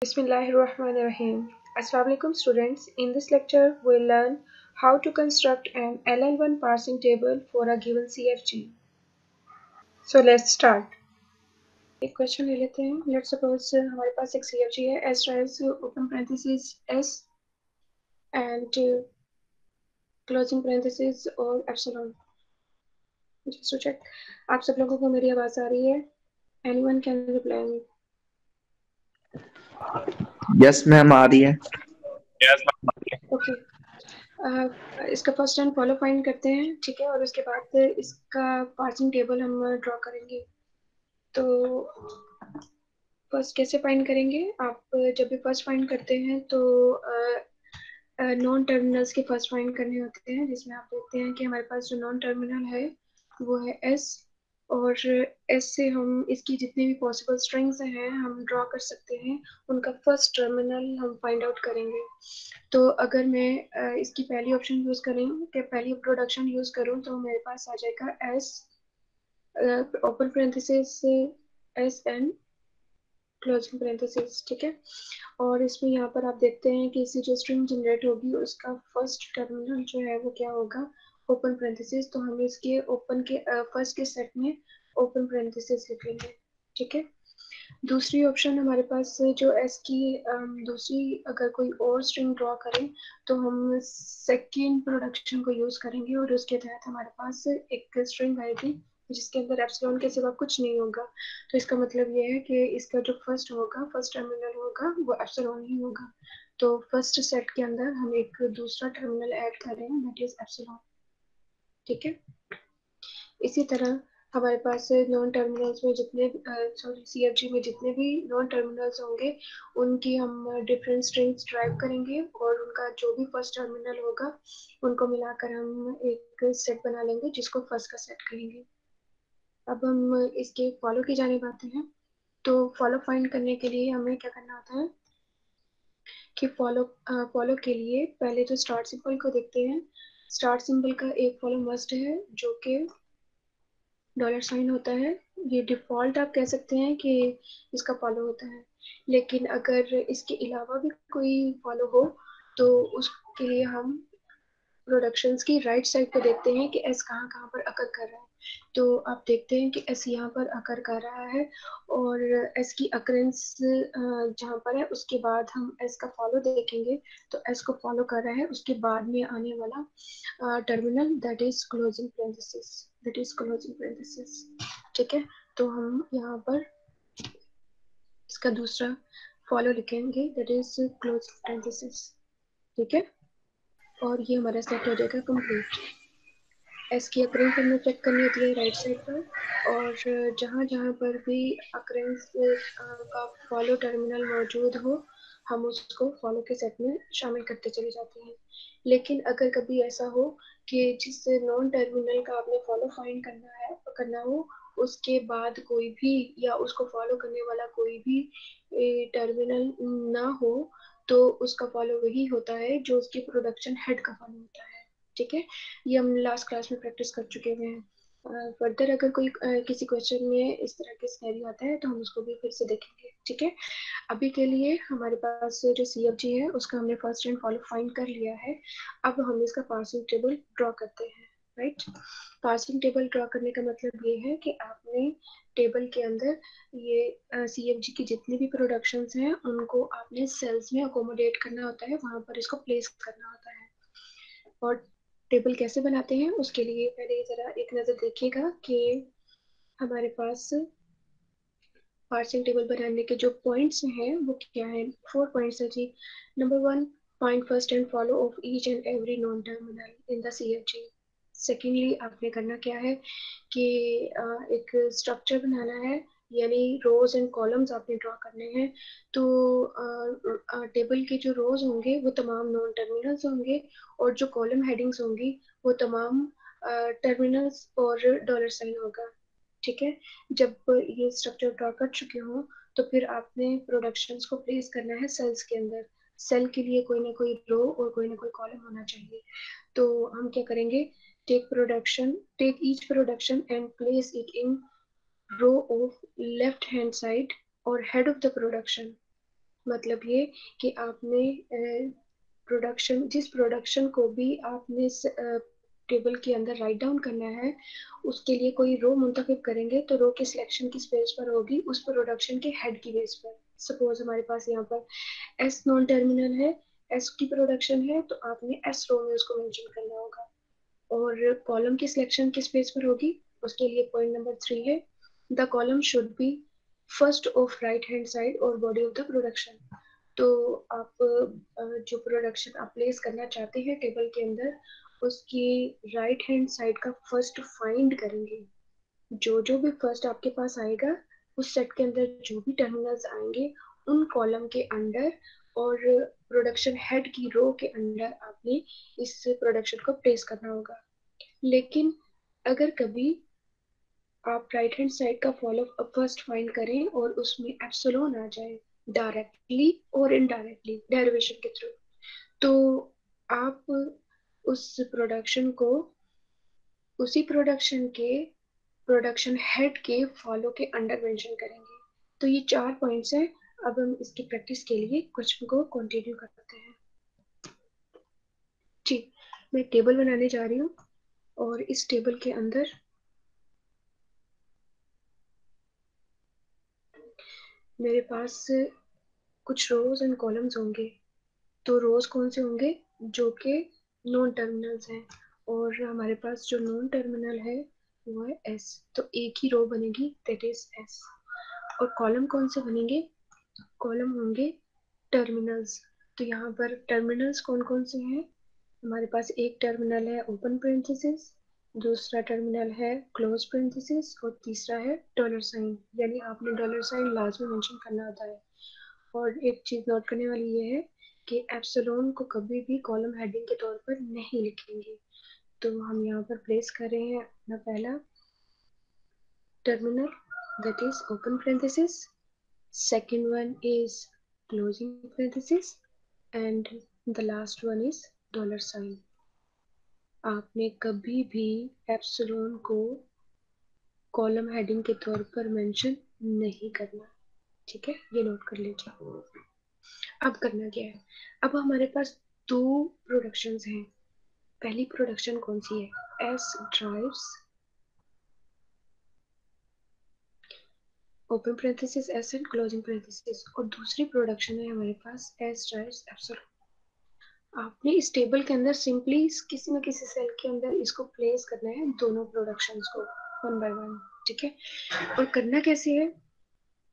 Bismillahirrahmanirrahim. Assalamualaikum students. In this lecture, we'll learn how to construct an LL1 parsing table for a given CFG. So let's start. एक question ले लेते हैं. Let's suppose हमारे पास एक CFG है as as open parenthesis S and closing parenthesis और epsilon. Just to check. आप सब लोगों को मेरी आवाज आ रही है? Anyone can reply me. Yes ma'am आ रही है. ओके. इसका फर्स्ट एंड फॉलो फाइंड करते हैं, ठीक है, और उसके बाद इसका पार्सिंग टेबल हम ड्रॉ करेंगे. तो फर्स्ट कैसे फाइंड करेंगे? आप जब भी फर्स्ट फाइंड करते हैं तो नॉन टर्मिनल्स के फर्स्ट फाइंड करने होते हैं, जिसमें आप देखते हैं कि हमारे पास जो नॉन टर्मिनल है वो है एस, और एस से हम इसकी जितनी भी पॉसिबल स्ट्रिंग्स हैं हम ड्रॉ कर सकते हैं, उनका फर्स्ट टर्मिनल हम फाइंड आउट करेंगे. तो अगर मैं इसकी पहली ऑप्शन यूज करें कि पहली प्रोडक्शन यूज करूं तो मेरे पास आ जाएगा एस ओपन पैरेंथेसिस से एस एन क्लोजिंग पैरेंथेसिस, ठीक है. और इसमें यहाँ पर आप देखते हैं कि इससे जो स्ट्रिंग जनरेट होगी उसका फर्स्ट टर्मिनल जो है वो क्या होगा? Open parenthesis. तो हम इसके ओपन के फर्स्ट के सेट में ओपन पैरेंथेसिस लिख लेंगे, ठीक है. दूसरी ऑप्शन हमारे पास जो एस की दूसरी अगर कोई और स्ट्रिंग ड्रॉ करें तो हम सेकेंड प्रोडक्शन को यूज करेंगे, और उसके तहत हमारे पास एक स्ट्रिंग आएगी जिसके अंदर एप्सिलॉन के सिवा कुछ नहीं होगा. तो इसका मतलब ये है कि इसका जो फर्स्ट होगा, फर्स्ट टर्मिनल होगा, वो एप्सिलॉन ही होगा. तो फर्स्ट सेट के अंदर हम एक दूसरा टर्मिनल ऐड करें, दैट इज एप्सिलॉन, ठीक है. इसी तरह हमारे पास नॉन टर्मिनल्स में जितने CFG में जितने भी नॉन टर्मिनल्स होंगे उनकी हम डिफरेंट स्ट्रिंग्स ड्राइव करेंगे, और उनका जो भी फर्स्ट टर्मिनल होगा उनको मिलाकर हम एक सेट बना लेंगे जिसको फर्स्ट का सेट कहेंगे. अब हम इसके फॉलो की जाने आते हैं. तो फॉलो फाइंड करने के लिए हमें क्या करना होता है कि फॉलो के लिए पहले जो स्टार्ट सिंबल को देखते हैं. स्टार्ट सिंबल का एक फॉलो मस्ट है जो कि $साइन होता है. ये डिफॉल्ट आप कह सकते हैं कि इसका फॉलो होता है, लेकिन अगर इसके अलावा भी कोई फॉलो हो तो उसके लिए हम प्रोडक्शंस की राइट साइड पे देखते हैं कि एस कहाँ कहाँ पर अकर कर रहा है. तो आप देखते हैं कि एस यहाँ पर अकर कर रहा है, और एस की अकरेंस जहाँ पर है उसके बाद हम एस का फॉलो देखेंगे. तो एस को फॉलो कर रहा है उसके बाद में आने वाला terminal, that is closing parenthesis, that is closing parenthesis, ठीक है. तो हम यहाँ पर इसका दूसरा फॉलो लिखेंगे, दैट इज क्लोजिंग पैरेंथेसिस, ठीक है. और ये हमारा सेट हो जाएगा कंप्लीट. एस की अकरेंस हमने चेक करनी होती है राइट साइड पर, और जहाँ जहाँ पर भी अकरेंस का फॉलो टर्मिनल मौजूद हो हम उसको फॉलो के सेट में शामिल करते चले जाते हैं. लेकिन अगर कभी ऐसा हो कि जिस नॉन टर्मिनल का आपने फॉलो फाइंड करना हो उसके बाद कोई भी या उसको फॉलो करने वाला कोई भी टर्मिनल ना हो, तो उसका फॉलो वही होता है जो उसकी प्रोडक्शन हेड का फॉलो होता है, ठीक है. ये हम लास्ट क्लास में प्रैक्टिस कर चुके हुए हैं. फर्दर अगर कोई किसी क्वेश्चन में इस तरह के सिनेरियो आता है तो हम उसको भी फिर से देखेंगे, ठीक है. अभी के लिए हमारे पास जो CFG है उसका हमने फर्स्ट एंड फॉलो फाइंड कर लिया है. अब हम इसका पार्सिंग टेबल ड्रॉ करते हैं, राइट. पार्सिंग टेबल ड्रॉ करने का मतलब ये है कि आपने टेबल के अंदर ये CFG की जितनी भी प्रोडक्शंस हैं उनको आपने सेल्स में अकोमोडेट करना होता है, वहां पर इसको प्लेस करना होता है. और टेबल कैसे बनाते हैं उसके लिए पहले जरा एक नजर देखिएगा कि हमारे पास पार्सिंग टेबल बनाने के जो पॉइंट्स हैं वो क्या है. 4 पॉइंट्स है जी. Number 1, find first and follow of each and every non terminal in the CFG. Secondly आपने करना क्या है कि एक स्ट्रक्चर बनाना है, यानी रोज एंड कॉलम्स आपने ड्रॉ करने हैं. तो टेबल के जो रोज होंगे वो तमाम नॉन टर्मिनल्स होंगे, और जो कॉलम हेडिंग्स होंगी वो तमाम टर्मिनल्स और $साइन होगा, ठीक है. जब ये स्ट्रक्चर ड्रॉ कर चुके हो तो फिर आपने प्रोडक्शंस को प्लेस करना है सेल्स के अंदर. सेल के लिए कोई ना कोई रो और कोई ना कोई कॉलम होना चाहिए. तो हम क्या करेंगे, take each production and place it in row of left hand side or head of the production. मतलब ये कि आपने प्रोडक्शन, जिस प्रोडक्शन को भी आपने टेबल के अंदर राइट डाउन करना है, उसके लिए कोई रो मुंतखब करेंगे तो रो की सिलेक्शन किस बेस पर होगी? उस प्रोडक्शन के हेड की बेस पर। सपोज हमारे पास यहाँ पर एस नॉन टर्मिनल है, एस की प्रोडक्शन है, तो आपने एस रो में उसको मेंशन करना होगा। और कॉलम की सिलेक्शन किस पेज पर होगी? उसके लिए पॉइंट नंबर 3 है, the column should be first of right hand side और बॉडी ऑफ द प्रोडक्शन। तो आप जो प्रोडक्शन आप प्लेस करना चाहते हैं टेबल के अंदर, उसकी राइट हैंड साइड का फर्स्ट फाइंड करेंगे। जो जो भी फर्स्ट आपके पास आएगा, उस सेट के अंदर जो भी टर्मिनल्स आएंगे, उन कॉलम के अंडर और प्रोडक्शन हेड की रो के अंडर आपने इस प्रोडक्शन को प्लेस करना होगा। लेकिन अगर कभी आप राइट हैंड साइड का फॉलो फर्स्ट फाइंड करें और उसमें एप्सिलॉन आ जाए डायरेक्टली और इनडायरेक्टली डेरिवेशन के थ्रू, तो आप उस प्रोडक्शन को उसी प्रोडक्शन के प्रोडक्शन हेड के फॉलो के अंडर मेंशन करेंगे। तो ये 4 पॉइंट्स हैं। अब हम इसकी प्रैक्टिस के लिए क्वेश्चन को कंटिन्यू करते हैं। जी, मैं टेबल बनाने जा रही हूँ और इस टेबल के अंदर मेरे पास कुछ रोज एंड कॉलम्स होंगे। तो रोज कौन से होंगे? जो कि नॉन टर्मिनल्स हैं, और हमारे पास जो नॉन टर्मिनल है वो है एस, तो एक ही रो बनेगी, दैट इज एस। और कॉलम कौन से बनेंगे? कॉलम होंगे टर्मिनल्स। तो यहाँ पर टर्मिनल्स कौन कौन से हैं? हमारे पास एक टर्मिनल है ओपन पेरेंथेसिस, दूसरा टर्मिनल है क्लोज पेरेंथेसिस, और तीसरा है डॉलर साइन। यानी आपने डॉलर साइन लाजमी मेंशन करना होता है। और एक चीज नोट करने वाली ये है कि एप्सिलॉन को कभी भी कॉलम हेडिंग के तौर पर नहीं लिखेंगे। तो हम यहाँ पर प्लेस कर रहे हैं अपना पहला terminal, that is open parenthesis, second one is closing parenthesis, and the last one is dollar sign। आपने कभी भी एप्सिलॉन को कॉलम हेडिंग के तौर पर मेंशन नहीं करना, ठीक है? ये नोट कर लीजिए। अब करना क्या है? अब हमारे पास दो प्रोडक्शंस हैं। पहली प्रोडक्शन कौन सी है? S drives open parenthesis S and closing parenthesis, और दूसरी प्रोडक्शन है हमारे पास एस ड्राइव्स एप्सिलॉन। आपने इस टेबल के अंदर सिंपली किसी न किसी सेल के अंदर इसको प्लेस करना है, दोनों प्रोडक्शंस को वन बाय वन, ठीक है? और करना कैसे है?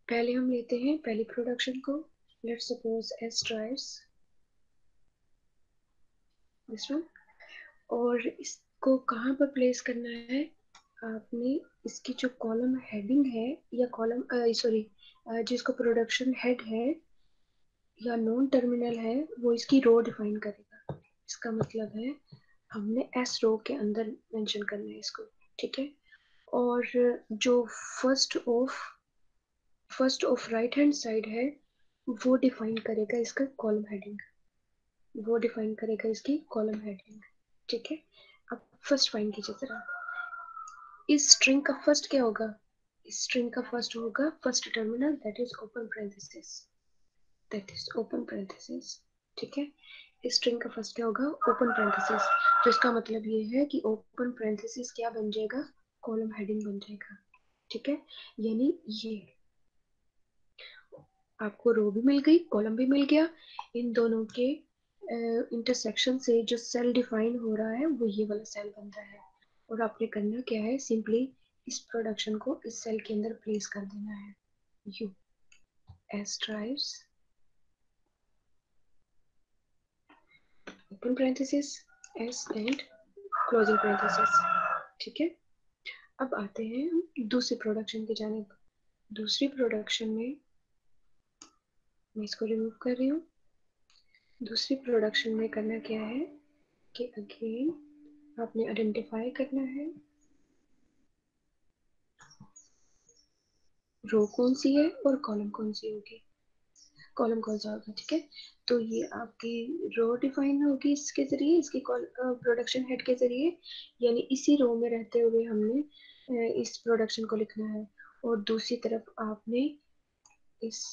पहले हम लेते हैं पहली प्रोडक्शन को, let's suppose S drives, this one. और इसको कहाँ पर प्लेस करना है? आपने इसकी जो कॉलम हेडिंग है, या कॉलम सॉरी जिसको प्रोडक्शन हेड है या नॉन टर्मिनल है, वो इसकी रो डिफाइन करेगा। इसका मतलब है हमने एस रो के अंदर मेंशन करना है इसको, ठीक है? और जो first of right hand side है, वो डिफाइन करेगा इसका कॉलम हेडिंग, वो डिफाइन करेगा इसकी कॉलम हेडिंग, ठीक है? अब फर्स्ट फाइंड कीजिए जरा। इस स्ट्रिंग का फर्स्ट क्या होगा? इस स्ट्रिंग का फर्स्ट होगा first terminal, that is open parenthesis, that is open parenthesis, ठीक है? इस स्ट्रिंग का फर्स्ट क्या होगा? Open parenthesis. तो इसका मतलब ये है कि ओपन पेरेंथेसिस क्या बन जाएगा? कॉलम हेडिंग बन जाएगा, ठीक है? यानी ये आपको रो भी मिल गई, कॉलम भी मिल गया। इन दोनों के इंटरसेक्शन से जो सेल डिफाइन हो रहा है वो ये वाला सेल बन रहा है। और आपने करना क्या है? सिंपली इस प्रोडक्शन को इस सेल के अंदर प्लेस कर देना है। U S drives open parenthesis S and closing parenthesis, ठीक है? अब आते हैं हम दूसरी प्रोडक्शन की जानिब। दूसरी प्रोडक्शन में मैं इसको रिमूव कर रही हूँ। दूसरी प्रोडक्शन में करना क्या है कि अगेन आपने आइडेंटिफाई करना है रो कौन सी है और कॉलम कौन सी होगी, कॉलम कौन सा होगा, ठीक है? तो ये आपकी रो डिफाइन होगी इसके जरिए, इसकी प्रोडक्शन हेड के जरिए, यानी इसी रो में रहते हुए हमने इस प्रोडक्शन को लिखना है। और दूसरी तरफ आपने इस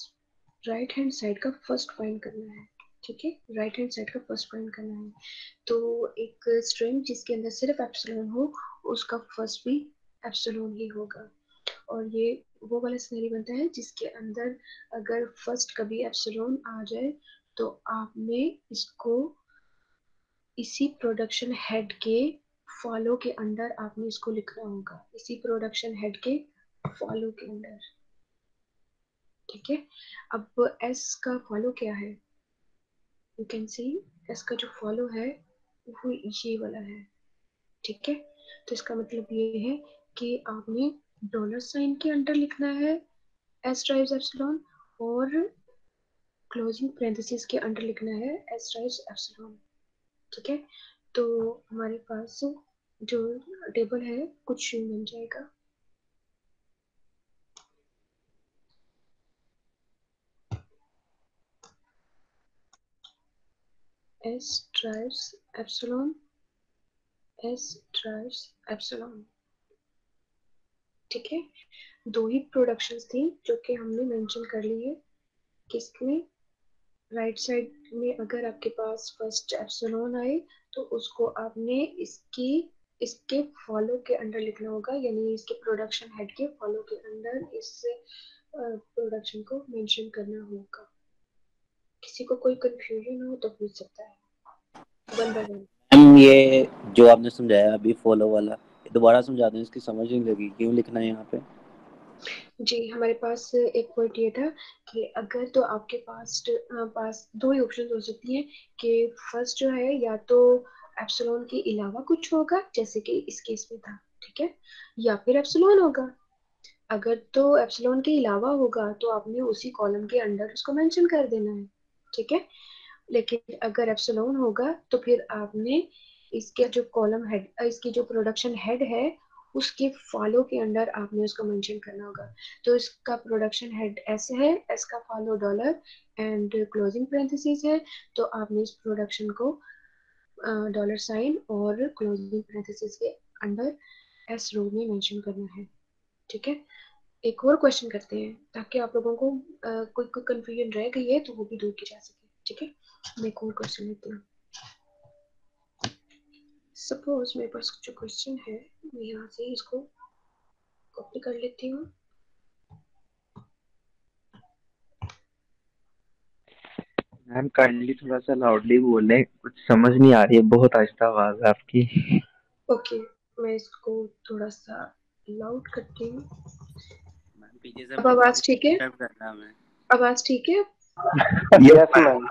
राइट हैंड साइड का फर्स्ट फाइंड करना है, ठीक है, राइट हैंड साइड का फर्स्ट फाइंड करना है। तो एक स्ट्रिंग जिसके अंदर सिर्फ एप्सिलॉन हो उसका फर्स्ट भी एप्सिलॉन ही होगा, और ये वो वाला सिनेरियो बनता है जिसके अंदर अगर फर्स्ट कभी एप्सिलॉन आ जाए तो आपने इसको इसी प्रोडक्शन हेड के फॉलो के अंदर आपने इसको लिखना होगा, इसी प्रोडक्शन हेड के फॉलो के अंदर, ठीक है। अब एस का फॉलो क्या है, यू कैन सी एस का जो फॉलो है वो ये वाला है, ठीक है। तो इसका मतलब ये है कि आपने डॉलर साइन के अंदर लिखना है एस ड्राइव्स एप्सिलॉन, और क्लोजिंग पैरेंथेसिस के अंदर लिखना है एस ड्राइव्स एप्सिलॉन, ठीक है। तो हमारे पास जो टेबल है कुछ यूं बन जाएगा, S drives epsilon, S drives epsilon, ठीक है। दो ही प्रोडक्शंस थी जो कि हमने मेंशन कर ली है, किसमें, राइट साइड में अगर आपके पास फर्स्ट एप्सिलॉन आए तो उसको आपने इसके फॉलो के अंदर लिखना होगा, यानी इसके प्रोडक्शन हेड के फॉलो के अंदर इस प्रोडक्शन को मेंशन करना होगा। किसी को कोई कंफ्यूजन हो तो पूछ सकता है, वन बाय वन। मैम ये जो आपने समझाया अभी फॉलो वाला, ये दोबारा समझा दें, इसकी समझ नहीं लगी क्यों लिखना है यहाँ पे। जी, हमारे पास एक पॉइंट ये था कि अगर तो आपके पास दो ही ऑप्शन हो सकती हैं कि फर्स्ट जो है या तो एप्सिलॉन के अलावा कुछ होगा जैसे कि इस केस में था, ठीक है, या फिर एप्सिलॉन होगा। अगर तो एप्सिलॉन के अलावा होगा तो आपने उसी कॉलम के अंदर उसको मेंशन कर देना है, ठीक है। लेकिन अगर एप्सिलॉन होगा तो फिर आपने इसके जो कॉलम हेड, इसकी जो प्रोडक्शन हेड है उसके फॉलो के अंदर आपने उसको मेंशन करना होगा। तो इसका प्रोडक्शन हेड ऐसे है, एस का follow dollar and closing parenthesis है, तो आपने इस प्रोडक्शन को डॉलर साइन और क्लोजिंग पैरेंथेसिस के अंदर एस रो में मेंशन करना है, ठीक है। एक और क्वेश्चन करते हैं ताकि आप लोगों को कोई कोई कंफ्यूजन रह गई है तो वो भी दूर की जा सके, ठीक है। मैं एक और क्वेश्चन लेती हूँ। सपोज मेरे पास जो क्वेश्चन है मैं यहाँ से इसको कॉपी कर लेती हूँ। मैम काइंडली थोड़ा सा लाउडली बोले, कुछ समझ नहीं आ रही है, बहुत आहिस्ता आवाज है आपकी। ओके, मैं इसको थोड़ा सा लाउड करती हूँ। मैम पीछे से अब बंदा आवाज ठीक है, डिस्टर्ब कर रहा है हमें। आवाज ठीक है, यस मैम।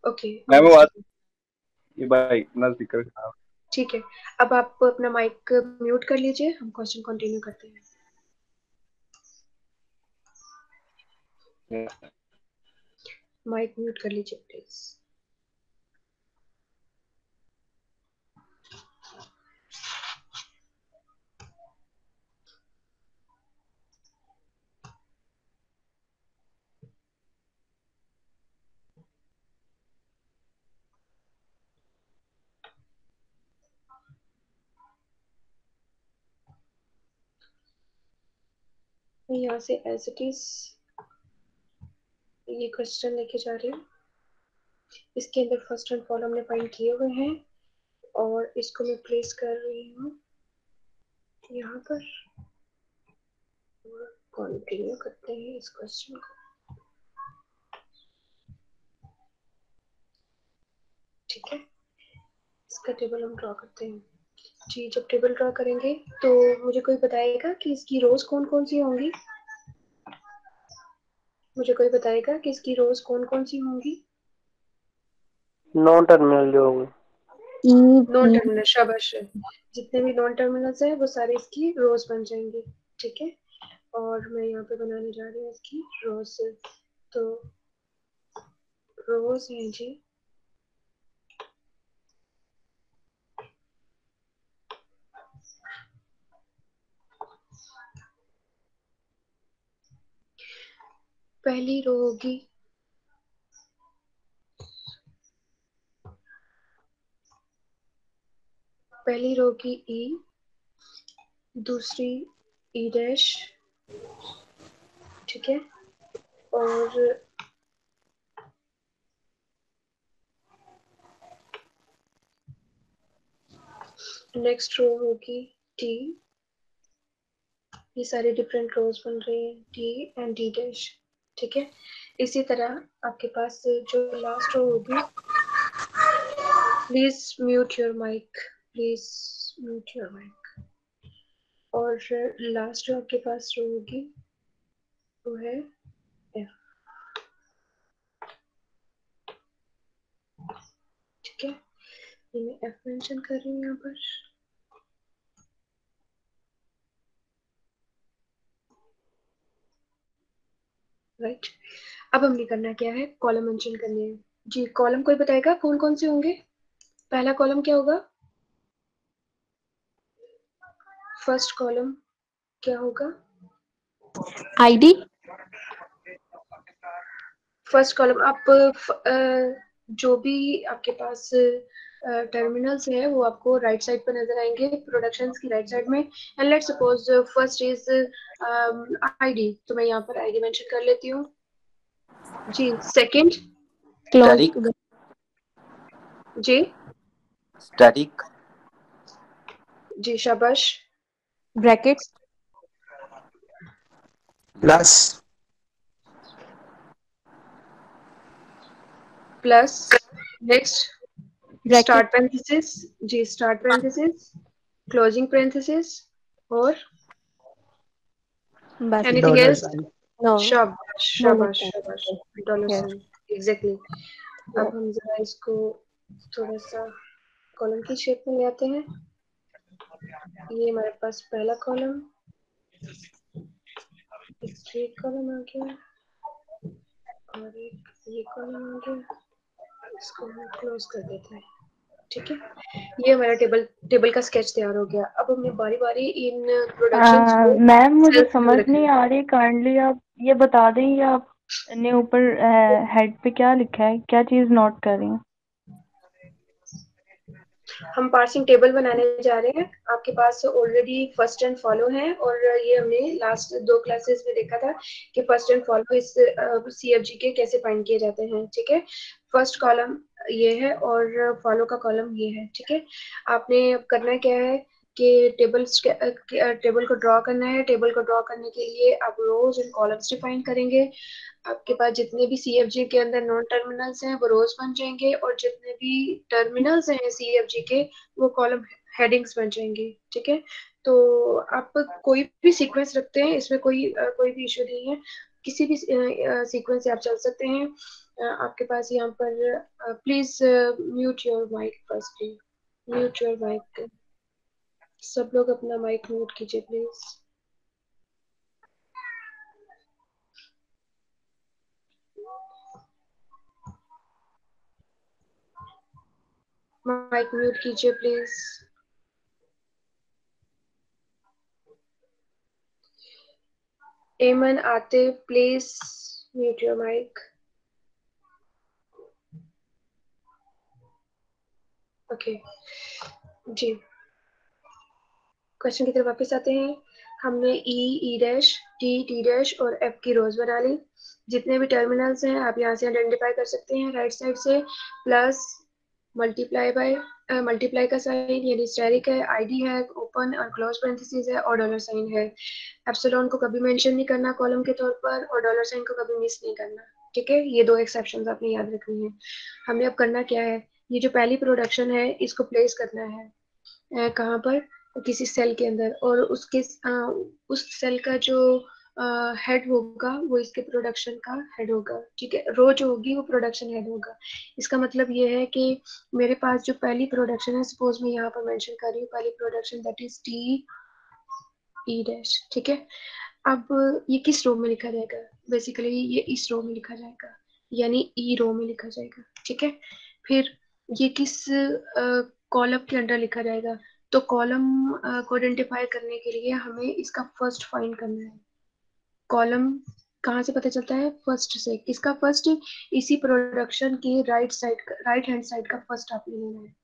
ओके मैम आवाज आवाज ठीक है, ये भाई अपना स्पीकर खराब ठीक है। अब आप अपना माइक म्यूट कर लीजिए, हम क्वेश्चन कंटिन्यू करते हैं। है। माइक म्यूट कर लीजिए प्लीज। मैं यहाँ से एज इट इज ये क्वेश्चन लेके जा रही हूँ। इसके अंदर फर्स्ट एंड फॉलो हमने फाइंड किए हुए हैं और इसको मैं प्लेस कर रही हूँ यहाँ पर, कंटिन्यू करते हैं इस क्वेश्चन को, ठीक है। इसका टेबल हम ड्रॉ करते हैं। जी, जब टेबल ड्रॉ करेंगे तो मुझे कोई बताएगा कि इसकी रोज कौन कौन सी होंगी, मुझे कोई बताएगा कि इसकी रोज कौन कौन सी होंगी। नॉन टर्मिनल जो होंगे, नॉन टर्मिनल, शाबाश, जितने भी नॉन टर्मिनल्स है वो सारे इसकी रोज बन जाएंगे, ठीक है। और मैं यहाँ पे बनाने जा रही हूँ इसकी रोज, तो रोज है जी, पहली रो होगी पहली रो की ई, दूसरी ई डैश, ठीक है, और नेक्स्ट रो होगी टी। ये सारे डिफरेंट रोज बन रहे हैं टी एंड डी डैश, ठीक है। इसी तरह आपके पास जो लास्ट रो होगी, please mute your mic, please mute your mic. और लास्ट जो आपके पास रो होगी वो है F, ठीक है। ये मैं F मेंशन कर रही हूँ यहाँ पर। राइट, अब हमने करना क्या है, कॉलम मेंशन करने हैं जी। कॉलम कोई बताएगा कौन कौन से होंगे? पहला कॉलम क्या होगा? फर्स्ट कॉलम क्या होगा? आईडी। फर्स्ट कॉलम आप जो भी आपके पास टर्मिनल्स है वो आपको राइट साइड पर नजर आएंगे, प्रोडक्शंस की राइट साइड में। And let's suppose first is ID, तो मैं यहाँ पर आईडी मेंशन कर लेती हूँ जी। सेकंड स्टैटिक जी, स्टैटिक जी शाबाश। Bracket plus plus. Next bracket start parenthesis जी, स्टार्ट पैरेंथेसिस, क्लोजिंग पैरेंथेसिस, और बस। Anything dollar else? Sign. No शाबाश शाबाश शाबाश, डॉलर Yes. Sign, exactly. अब हम जरा इसको थोड़ा सा कॉलम की शेप में ले आते हैं। ये हमारे पास पहला कॉलम, एक कॉलम आ गया और एक ये कॉलम आ गया। इसको हम क्लोज कर देते हैं, ठीक है। ये हमारा टेबल का स्केच तैयार हो गया। अब हमने बारी बारी इन प्रोडक्शंस को मैम मुझे सेल्स में समझ रखना नहीं है। आ रही, काइंडली आप ये बता दें, ये आपने ऊपर हेड पे क्या लिखा है, क्या चीज नोट कर रही हैं? हम पार्सिंग टेबल बनाने जा रहे हैं। आपके पास ऑलरेडी फर्स्ट एंड फॉलो है, और ये हमने लास्ट 2 क्लासेस में देखा था कि फर्स्ट एंड फॉलो इस सीएफजी के कैसे फाइंड किए जाते हैं, ठीक है। फर्स्ट कॉलम ये है और फॉलो का कॉलम ये है, ठीक है। आपने अब करना क्या है कि टेबल को ड्रॉ करना है। टेबल को ड्रॉ करने के लिए आप रोज एंड कॉलम्स डिफाइन करेंगे। आपके पास जितने भी सीएफजी के अंदर नॉन टर्मिनल्स हैं वो रोज बन जाएंगे, और जितने भी टर्मिनल्स हैं सीएफजी के वो कॉलम हेडिंग्स बन जाएंगे, ठीक है। तो आप कोई भी सीक्वेंस रखते हैं, इसमें कोई भी इशू नहीं है। किसी भी सीक्वेंस से आप चल सकते हैं। आपके पास यहाँ पर please mute your mic firstly, mute your mic. सब लोग अपना माइक म्यूट कीजिए प्लीज। माइक म्यूट कीजिए प्लीज। एमन आते please mute your mic. Okay जी, क्वेश्चन की तरफ वापस आते हैं। हमने ई डैश टी डैश और एफ की रोज बना ली। जितने भी टर्मिनल्स हैं आप यहाँ से आइडेंटिफाई कर सकते हैं राइट साइड से। प्लस मल्टीप्लाई का साइन यानी स्टेरिक है, आईडी है, ओपन और क्लोज पैरेंथेसिस है, और डॉलर साइन है। एप्सिलॉन को कभी मेंशन नहीं करना कॉलम के तौर पर, और डॉलर साइन को कभी मिस नहीं करना, ठीक है। ये 2 एक्सेप्शंस आपने याद रखनी है। हमने अब करना क्या है, ये जो पहली प्रोडक्शन है इसको प्लेस करना है कहाँ पर, किसी सेल के अंदर, और उसके उस सेल का जो हेड होगा वो इसके प्रोडक्शन का हेड होगा, ठीक है। रो जो होगी वो प्रोडक्शन हेड होगा। इसका मतलब ये है कि मेरे पास जो पहली प्रोडक्शन है, सपोज मैं यहाँ पर मेंशन कर रही हूँ पहली production, that is T E dash, ठीक है। अब ये किस रो में लिखा जाएगा? बेसिकली ये इस रो में लिखा जाएगा, यानी ई रो में लिखा जाएगा, ठीक है। फिर ये किस कॉलम के अंडर लिखा जाएगा? तो कॉलम को आइडेंटिफाई करने के लिए हमें इसका फर्स्ट फाइंड करना है। कॉलम कहाँ से पता चलता है? फर्स्ट से। किसका फर्स्ट? इसी प्रोडक्शन की राइट हैंड साइड का फर्स्ट आपने लेना है।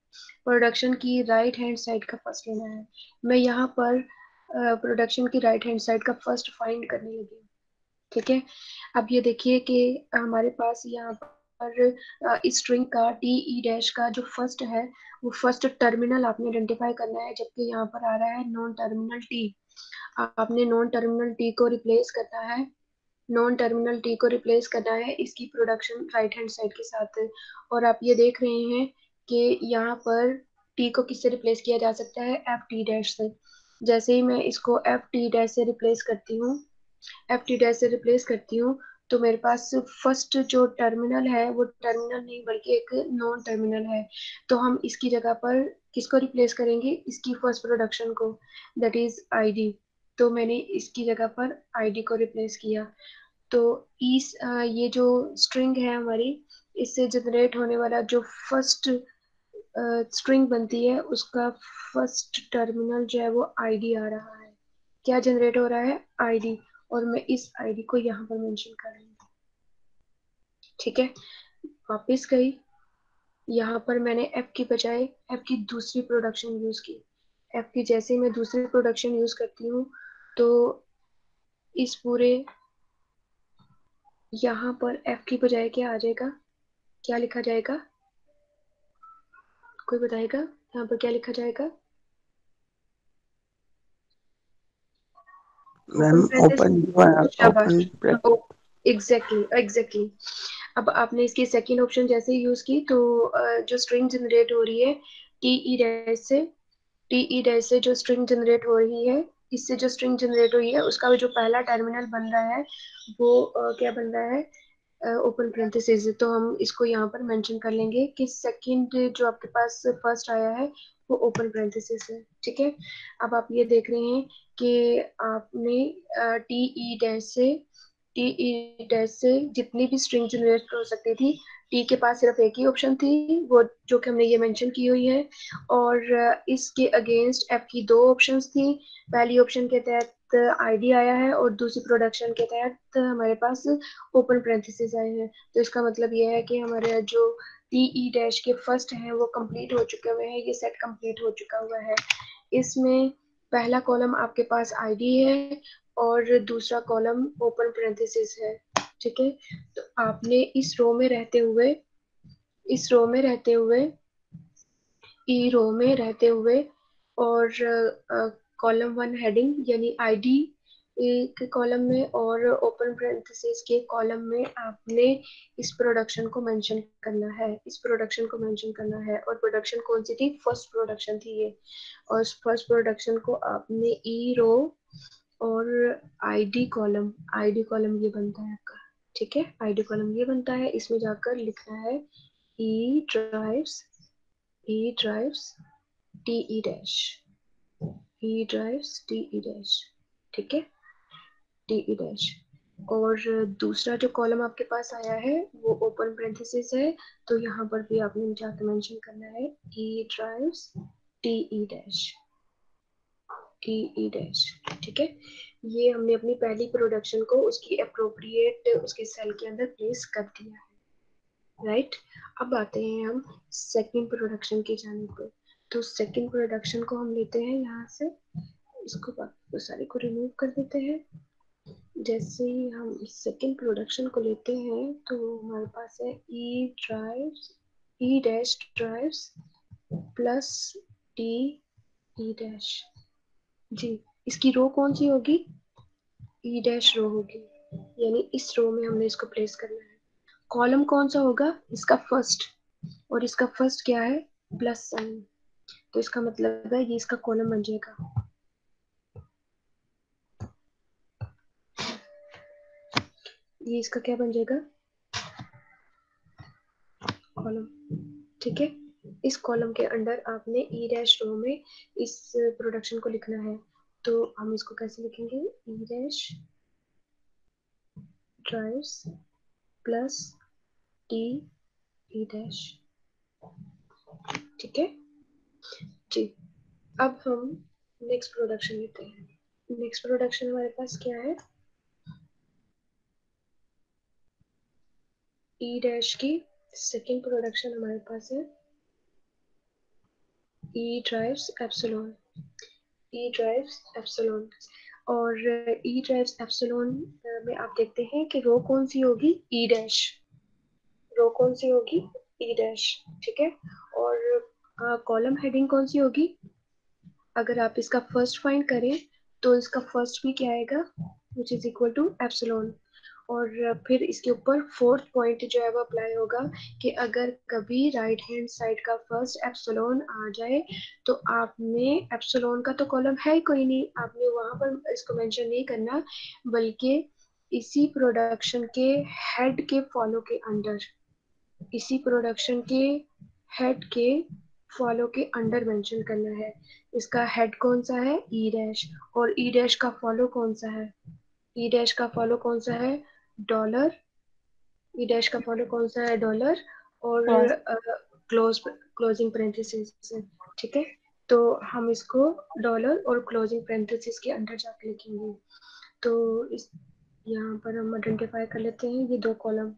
प्रोडक्शन की राइट हैंड साइड का फर्स्ट लेना है। मैं यहाँ पर प्रोडक्शन की राइट हैंड साइड का फर्स्ट फाइंड करने लगी, ठीक है। अब ये देखिए कि हमारे पास यहाँ पर इस स्ट्रिंग का टी ई डैश का जो फर्स्ट है वो फर्स्ट टर्मिनल आपने आइडेंटिफाई करना है, जबकि यहाँ पर आ रहा है नॉन टर्मिनल टी। आपने नॉन टर्मिनल टी को रिप्लेस करना है, नॉन टर्मिनल टी को रिप्लेस करना है इसकी प्रोडक्शन राइट हैंड साइड के साथ। और आप ये देख रहे हैं कि यहाँ पर टी को किससे रिप्लेस किया जा सकता है, एफ टी डैश से। जैसे ही मैं इसको एफ टी डैश से रिप्लेस करती हूँ, एफ टी डैश से रिप्लेस करती हूँ, तो मेरे पास फर्स्ट जो टर्मिनल है वो टर्मिनल नहीं बल्कि एक नॉन टर्मिनल है। तो हम इसकी जगह पर किसको रिप्लेस करेंगे, इसकी फर्स्ट प्रोडक्शन को, दैट इज आईडी। तो मैंने इसकी जगह पर आईडी को रिप्लेस किया। तो इस ये जो स्ट्रिंग है हमारी, इससे जनरेट होने वाला जो फर्स्ट स्ट्रिंग बनती है उसका फर्स्ट टर्मिनल जो है वो आईडी आ रहा है। क्या जनरेट हो रहा है, आईडी। और मैं इस आईडी को यहाँ पर मेंशन कर रही हूँ। ठीक है, वापस गई, यहाँ पर मैंने एफ की बजाय एफ की दूसरी प्रोडक्शन यूज की। एफ की जैसे ही मैं दूसरी प्रोडक्शन यूज करती हूँ तो इस पूरे यहाँ पर एफ की बजाय क्या आ जाएगा, क्या लिखा जाएगा, कोई बताएगा यहाँ पर क्या लिखा जाएगा? मैम ओपन शाबाश, ओपन एग्जैक्टली। अब आपने इसकी सेकंड ऑप्शन जैसे ही यूज की तो जो स्ट्रिंग जनरेट हो रही है टी ई डैश से जो स्ट्रिंग जनरेट हो रही है, इससे जो स्ट्रिंग जनरेट हुई है उसका जो पहला टर्मिनल बन रहा है वो क्या बन रहा है, ओपन पैरेंथेसिस। तो हम इसको यहाँ पर मेंशन कर लेंगे कि सेकंड जो आपके पास फर्स्ट आया है वो ओपन पैरेंथेसिस है। ठीक है, अब आप ये देख रहे हैं कि आपने टी ई डैश से जितनी भी स्ट्रिंग जनरेट हो सकती थी, टी के पास सिर्फ एक ही ऑप्शन थी, वो जो कि हमने ये मेंशन की हुई है। और इसके अगेंस्ट एफ की दो ऑप्शंस थी। पहली ऑप्शन के तहत आईडी आया है और दूसरी प्रोडक्शन के तहत हमारे पास ओपन पैरेंथेसिस आए हैं। तो इसका मतलब ये है कि हमारे जो टी ई डैश के फर्स्ट हैं वो कंप्लीट हो चुके हुए हैं, ये सेट कंप्लीट हो चुका हुआ है। इसमें पहला कॉलम आपके पास आईडी है और दूसरा कॉलम ओपन पैरेंथेसिस है। ठीक है, तो आपने इस रो में रहते हुए ई रो में रहते हुए और कॉलम वन हेडिंग यानी आईडी के कॉलम में और ओपन पैरेंथेसिस के कॉलम में आपने इस प्रोडक्शन को मेंशन करना है, इस प्रोडक्शन को मेंशन करना है। और प्रोडक्शन कौन सी थी, फर्स्ट प्रोडक्शन थी ये। और फर्स्ट प्रोडक्शन को आपने ई रो और आईडी कॉलम ये बनता है आपका। ठीक है, आईडी कॉलम ये बनता है, इसमें जाकर लिखना है E drives T E dash, ठीक है, टी ई डैश। और दूसरा जो कॉलम आपके पास आया है वो ओपन पैरेंथेसिस है, तो यहाँ पर भी आपने जाकर मेंशन करना है E drives T E dash. ठीक है, ये हमने अपनी पहली प्रोडक्शन को उसकी अप्रोप्रिएट उसके सेल के अंदर प्लेस कर दिया है। राइट, अब आते हैं हम सेकंड प्रोडक्शन की जाने पर। तो सेकंड प्रोडक्शन को हम लेते हैं यहाँ से, इसको बाकी सारे को रिमूव कर देते हैं। जैसे ही हम सेकंड प्रोडक्शन को लेते हैं तो हमारे पास है E dash drives plus T E dash. जी, इसकी रो कौन सी होगी, ई डैश रो होगी, यानी इस रो में हमने इसको प्लेस करना है। कॉलम कौन सा होगा, इसका फर्स्ट, और इसका फर्स्ट क्या है, प्लस साइन। तो इसका मतलब है ये इसका कॉलम बन जाएगा। ये इसका क्या बन जाएगा, कॉलम। ठीक है, इस कॉलम के अंदर आपने ई डैश रो में इस प्रोडक्शन को लिखना है। तो हम इसको कैसे लिखेंगे, ई dash drives plus T E dash. ठीक है जी, अब हम नेक्स्ट प्रोडक्शन लेते हैं। नेक्स्ट प्रोडक्शन हमारे पास क्या है, ई डैश की सेकंड प्रोडक्शन हमारे पास है ई ड्राइव्स एप्सिलॉन। और ई ड्राइव्स एप्सिलॉन में आप देखते हैं कि रो कौन सी होगी, ई डैश, रो कौन सी होगी, ई डैश, ठीक है। और कॉलम हेडिंग कौन सी होगी, अगर आप इसका फर्स्ट फाइंड करें तो इसका फर्स्ट भी क्या आएगा, which is equal to epsilon. और फिर इसके ऊपर फोर्थ पॉइंट जो है वो अप्लाई होगा कि अगर कभी राइट हैंड साइड का फर्स्ट एप्सिलॉन आ जाए तो आपने, एप्सिलॉन का तो कॉलम है ही कोई नहीं, आपने वहां पर इसको मेंशन नहीं करना, बल्कि इसी प्रोडक्शन के हेड के फॉलो के अंडर, इसी प्रोडक्शन के हेड के फॉलो के अंडर मेंशन करना है। इसका हेड कौन सा है, ई डैश, और ई डैश का फॉलो कौन सा है, ई डैश का फॉलो कौन सा है, डॉलर, ई डैश का फॉलो कौन सा है, डॉलर, और क्लोजिंग पैरेंथेसिस, ठीक है। तो हम इसको डॉलर और क्लोजिंग पैरेंथेसिस के अंदर जाके लिखेंगे। तो इस यहाँ पर हम आइडेंटिफाई कर लेते हैं ये दो कॉलम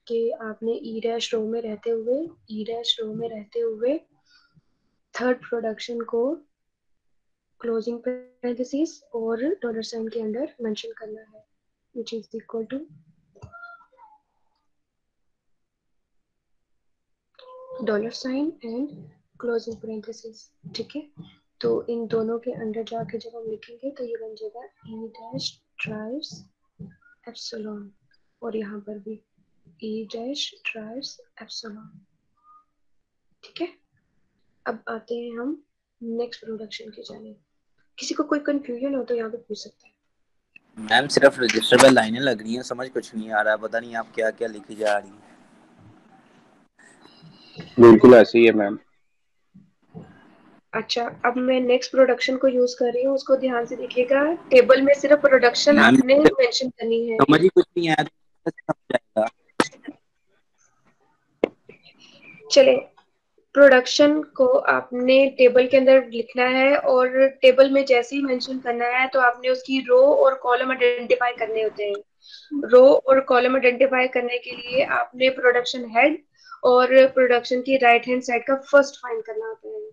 कि आपने ई डैश रो में रहते हुए, ई डैश रो में रहते हुए थर्ड प्रोडक्शन को क्लोजिंग पैरेंथेसिस और डॉलर साइन के अंदर मेंशन करना है, which is equal to dollar sign and closing parenthesis, ठीक है। तो इन दोनों के अंदर जाके जब हम लिखेंगे तो ये बन जाएगा ई डैश ड्राइव्स एप्सिलॉन, और यहाँ पर भी ई डैश ड्राइव्स एप्सिलॉन, ठीक है। अब आते हैं हम नेक्स्ट प्रोडक्शन की जाने। किसी को कोई कंफ्यूजन हो तो यहाँ पे पूछ सकते हैं। मैम सिर्फ रजिस्टर पे लाइनें लग रही हैं, समझ कुछ नहीं आ रहा, पता नहीं आप क्या क्या लिखी जा रही हैं। बिल्कुल ऐसे ही है मैम। अच्छा, अब मैं नेक्स्ट प्रोडक्शन को यूज कर रही हूँ, उसको ध्यान से देखिएगा। टेबल में सिर्फ प्रोडक्शन मैम आपने मेंशन करनी है। समझ ही कुछ नहीं आया तो कैसे समझ आएगा। चले, प्रोडक्शन को आपने टेबल के अंदर लिखना है, और टेबल में जैसे ही मेंशन करना है तो आपने उसकी रो और कॉलम आइडेंटिफाई करने होते हैं। रो और कॉलम आइडेंटिफाई करने के लिए आपने प्रोडक्शन हेड और प्रोडक्शन की राइट हैंड साइड का फर्स्ट फाइंड करना होता है।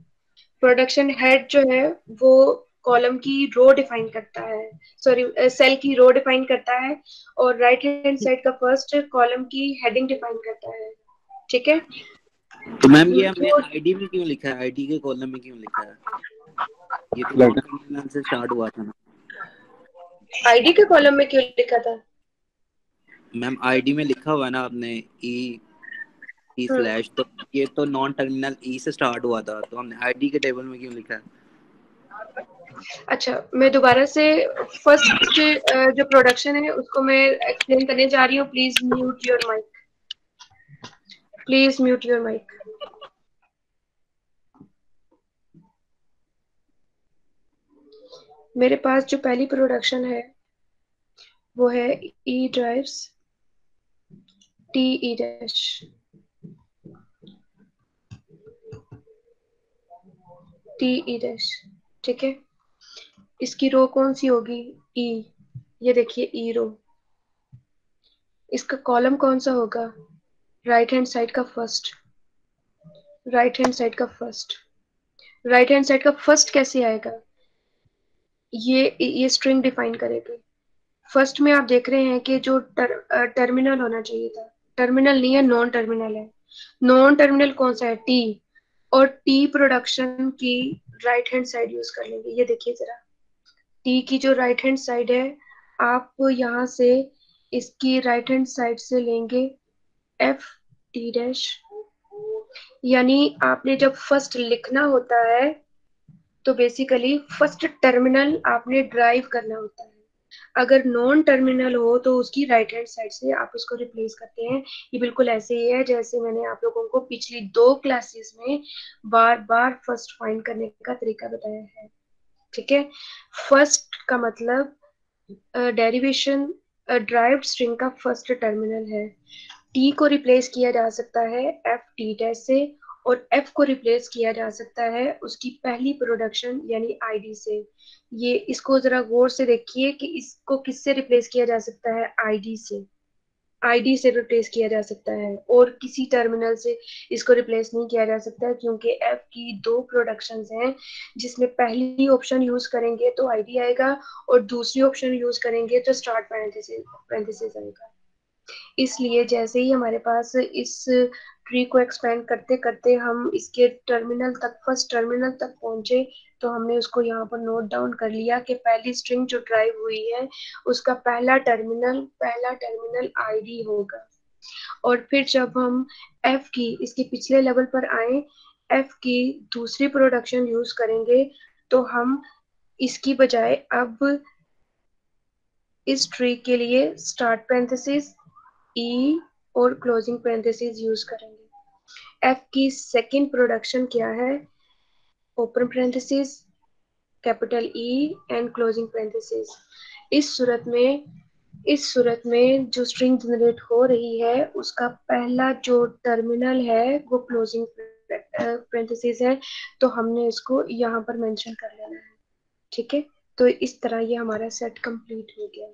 प्रोडक्शन हेड जो है वो कॉलम की रो डिफाइन करता है, सॉरी सेल की रो डिफाइन करता है, और राइट हैंड साइड का फर्स्ट कॉलम की हेडिंग डिफाइन करता है, ठीक है। तो मैम ये हमने तो आईडी में क्यों लिखा है, आईडी के कॉलम में क्यों लिखा है, ये तो लग नॉन टर्मिनल से स्टार्ट हुआ था ना। आईडी के कॉलम में क्यों लिखा था, मैम आईडी में लिखा हुआ है ना आपने ई स्लैश, तो ये तो नॉन टर्मिनल ई से स्टार्ट हुआ था, तो हमने आईडी के टेबल में क्यों लिखा है। अच्छा, मैं दोबारा से फर्स्ट जो प्रोडक्शन है उसको मैं एक्सप्लेन करने जा रही हूँ। Please mute your mic, please mute your mic. मेरे पास जो पहली प्रोडक्शन है वो है E drives T E dash, T E dash, ठीक है। इसकी रो कौन सी होगी, ई, ये देखिए ई रो। इसका कॉलम कौन सा होगा, राइट हैंड साइड का फर्स्ट, राइट हैंड साइड का फर्स्ट, राइट हैंड साइड का फर्स्ट कैसे आएगा, ये स्ट्रिंग डिफाइन करेगी। फर्स्ट में आप देख रहे हैं कि जो टर्मिनल होना चाहिए था, टर्मिनल नहीं है, नॉन टर्मिनल है। नॉन टर्मिनल कौन सा है, टी, और टी प्रोडक्शन की राइट हैंड साइड यूज कर लेंगे। ये देखिए जरा, टी की जो राइट हैंड साइड है, आप यहाँ से इसकी राइट हैंड साइड से लेंगे एफ टी डैश, यानी आपने जब फर्स्ट लिखना होता है तो बेसिकली फर्स्ट टर्मिनल आपने ड्राइव करना होता है। अगर नॉन टर्मिनल हो तो उसकी राइट हैंड साइड से आप उसको रिप्लेस करते हैं। ये बिल्कुल ऐसे ही है जैसे मैंने आप लोगों को पिछली 2 क्लासेस में बार बार फर्स्ट फाइंड करने का तरीका बताया है, ठीक है। फर्स्ट का मतलब डेरिवेशन ड्राइव्ड स्ट्रिंग का फर्स्ट टर्मिनल है। टी को रिप्लेस किया जा सकता है एफ टी डैश से, और एफ को रिप्लेस किया जा सकता है उसकी पहली प्रोडक्शन यानी आईडी से। ये इसको जरा गौर से देखिए कि इसको किससे रिप्लेस किया जा सकता है, आईडी से, आईडी से रिप्लेस किया जा सकता है और किसी टर्मिनल से इसको रिप्लेस नहीं किया जा सकता, क्योंकि एफ की दो प्रोडक्शंस हैं जिसमें पहली ऑप्शन यूज करेंगे तो आईडी आएगा और दूसरी ऑप्शन यूज करेंगे तो स्टार्ट पैरेंथेसिस आएगा। इसलिए जैसे ही हमारे पास इस ट्री को एक्सपेंड करते करते हम इसके टर्मिनल तक, फर्स्ट टर्मिनल तक पहुंचे, तो हमने उसको यहाँ पर नोट डाउन कर लिया कि पहली स्ट्रिंग जो ड्राइव हुई है उसका पहला टर्मिनल आईडी होगा। और फिर जब हम एफ की इसके पिछले लेवल पर आए, एफ की दूसरी प्रोडक्शन यूज करेंगे तो हम इसकी बजाय अब इस ट्री के लिए स्टार्ट पैरेंथेसिस ई और क्लोजिंग पैरेंथेसिस यूज करेंगे। एफ की सेकंड प्रोडक्शन क्या है? Open parenthesis, capital E and closing parenthesis. इस सूरत में जो स्ट्रिंग जनरेट हो रही है उसका पहला जो टर्मिनल है वो क्लोजिंग पैरेंथेसिस है, तो हमने इसको यहाँ पर मेंशन कर लेना है। ठीक है, तो इस तरह ये हमारा सेट कंप्लीट हो गया।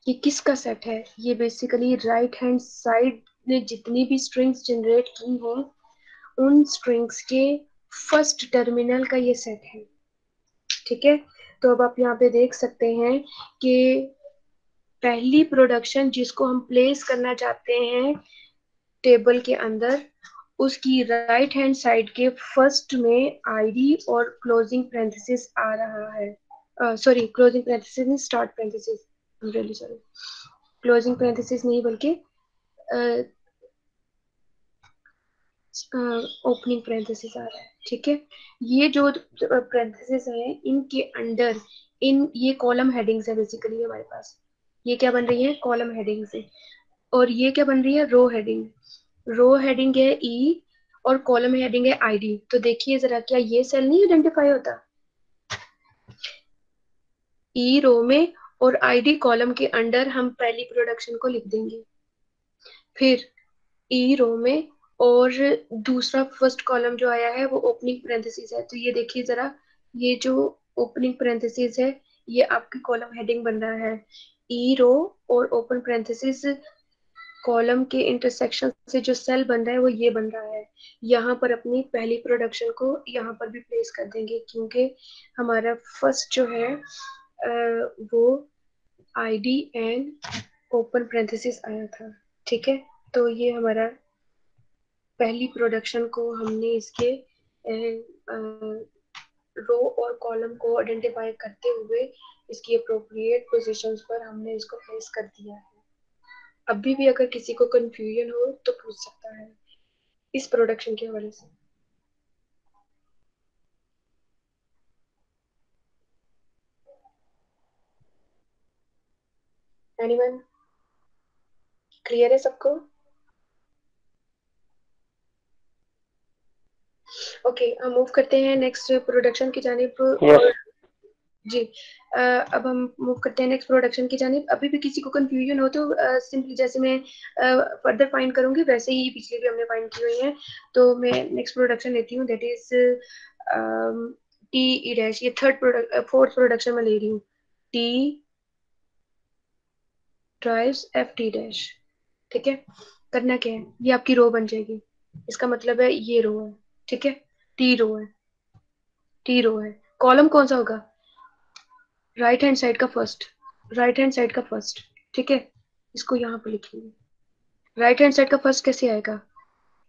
ये किसका सेट है? ये बेसिकली राइट हैंड साइड ने जितनी भी स्ट्रिंग्स जनरेट की हैं उन स्ट्रिंग्स के फर्स्ट टर्मिनल का ये सेट है। ठीक है, तो अब आप यहाँ पे देख सकते हैं कि पहली प्रोडक्शन जिसको हम प्लेस करना चाहते हैं टेबल के अंदर, उसकी राइट हैंड साइड के फर्स्ट में आईडी और क्लोजिंग पैरेंथेसिस आ रहा है। सॉरी, क्लोजिंग पैरेंथेसिस नहीं, start parenthesis, I am really sorry, closing parenthesis नहीं बल्कि ओपनिंग पैरेंथेसिस आ रहा है। ठीक है, ये जो पैरेंथेसिस है इनके अंडर ये कॉलम हेडिंग्स है बेसिकली हमारे पास। ये क्या बन रही है? कॉलम हेडिंग्स है। और ये क्या बन रही है? रो हेडिंग। रो हेडिंग है ई और कॉलम हेडिंग है आईडी। तो देखिए जरा, क्या ये सेल नहीं आइडेंटिफाई होता? ई रो में और आईडी कॉलम के अंडर हम पहली प्रोडक्शन को लिख देंगे, फिर ई रो में और दूसरा फर्स्ट कॉलम जो आया है वो ओपनिंग पैरेंथेसिस है। तो ये देखिए जरा, ये जो ओपनिंग पैरेंथेसिस है ये आपकी कॉलम हेडिंग बन रहा है। ई रो और ओपन पैरेंथेसिस कॉलम के इंटरसेक्शन से जो सेल बन रहा है वो ये बन रहा है। यहाँ पर अपनी पहली प्रोडक्शन को यहाँ पर भी प्लेस कर देंगे, क्योंकि हमारा फर्स्ट जो है वो आईडी एंड ओपन पैरेंथेसिस आया था। ठीक है, तो ये हमारा पहली प्रोडक्शन को हमने इसके रो और कॉलम को आइडेंटिफाई करते हुए इसकी अप्रोप्रिएट पोजीशंस पर हमने इसको प्लेस कर दिया है। अभी भी अगर किसी को कंफ्यूजन हो तो पूछ सकता है इस प्रोडक्शन के हवाले से। एनीवन? क्लियर है सबको? ओके, हम मूव करते हैं नेक्स्ट प्रोडक्शन की जानिब। और जी, अब हम मूव करते हैं नेक्स्ट प्रोडक्शन की जानिब। अभी भी किसी को कंफ्यूजन हो तो सिंपली जैसे मैं फर्दर फाइंड करूंगी वैसे ही पिछले भी हमने फाइंड की हुई है। तो मैं नेक्स्ट प्रोडक्शन लेती हूँ, that is T E dash. ये फोर्थ प्रोडक्शन में ले रही हूँ, T drives F T dash. ठीक है, करना क्या है, ये आपकी रो बन जाएगी। इसका मतलब है ये रो है। ठीक है, टी रो है, टी रो है। कॉलम कौन सा होगा? राइट हैंड साइड का फर्स्ट, राइट हैंड साइड का फर्स्ट। ठीक है, इसको यहाँ पे लिखेंगे। राइट हैंड साइड का फर्स्ट कैसे आएगा?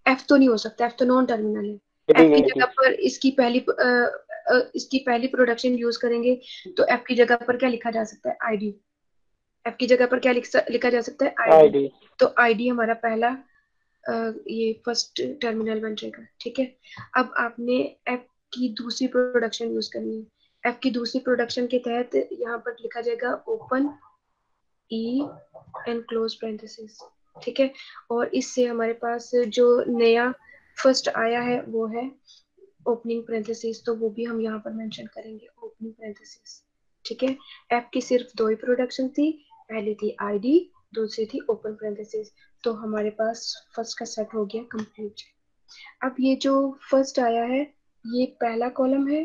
एफ तो नहीं हो सकता, एफ तो नॉन टर्मिनल है। एफ की जगह पर इसकी पहली प्रोडक्शन यूज करेंगे तो एफ की जगह पर क्या लिखा जा सकता है? आईडी। एफ की जगह पर क्या लिखा जा सकता है? आईडी। तो आईडी हमारा पहला ये फर्स्ट टर्मिनल बन जाएगा। ठीक है, अब आपने एफ की दूसरी प्रोडक्शन यूज करनी है। एफ की दूसरी प्रोडक्शन के तहत यहाँ पर लिखा जाएगा open E and close parenthesis. ठीक है, और इससे हमारे पास जो नया फर्स्ट आया है वो है ओपनिंग पैरेंथेसिस, तो वो भी हम यहाँ पर मेंशन करेंगे, ओपनिंग पैरेंथेसिस। ठीक है, एफ की सिर्फ दो ही प्रोडक्शन थी, पहली थी आईडी, दूसरी थी ओपन पैरेंथेसिस। तो हमारे पास फर्स्ट का सेट हो गया कंप्लीट। अब ये जो फर्स्ट आया है ये पहला कॉलम है,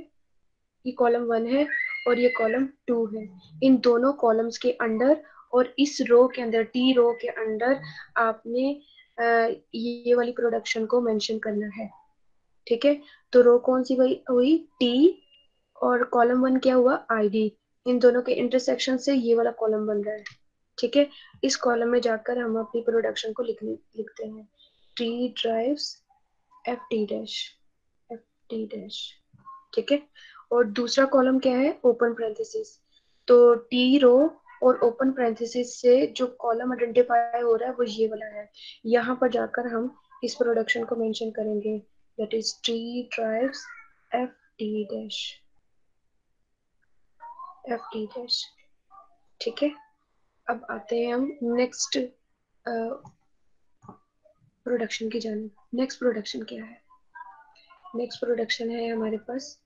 ये कॉलम 1 है और ये कॉलम 2 है। इन दोनों कॉलम्स के अंडर और इस रो के अंदर, टी रो के अंदर आपने ये वाली प्रोडक्शन को मेंशन करना है, ठीक है। तो रो कौन सी हुई, टी, और कॉलम 1 क्या हुआ, आईडी। इन दोनों के इंटरसेक्शन से ये वाला कॉलम बन रहा है, ठीक है। इस कॉलम में जाकर हम अपनी प्रोडक्शन को लिखते हैं, T drives F T dash, ठीक है। और दूसरा कॉलम क्या है, ओपन पैरेंथेसिस। तो टी रो और ओपन पैरेंथेसिस से जो कॉलम आइडेंटिफाई हो रहा है वो ये वाला है। यहाँ पर जाकर हम इस प्रोडक्शन को मेंशन करेंगे, that is T drives F T dash, ठीक है। अब आते हैं हम नेक्स्ट प्रोडक्शन की जाने। नेक्स्ट प्रोडक्शन क्या है, नेक्स्ट प्रोडक्शन है हमारे पास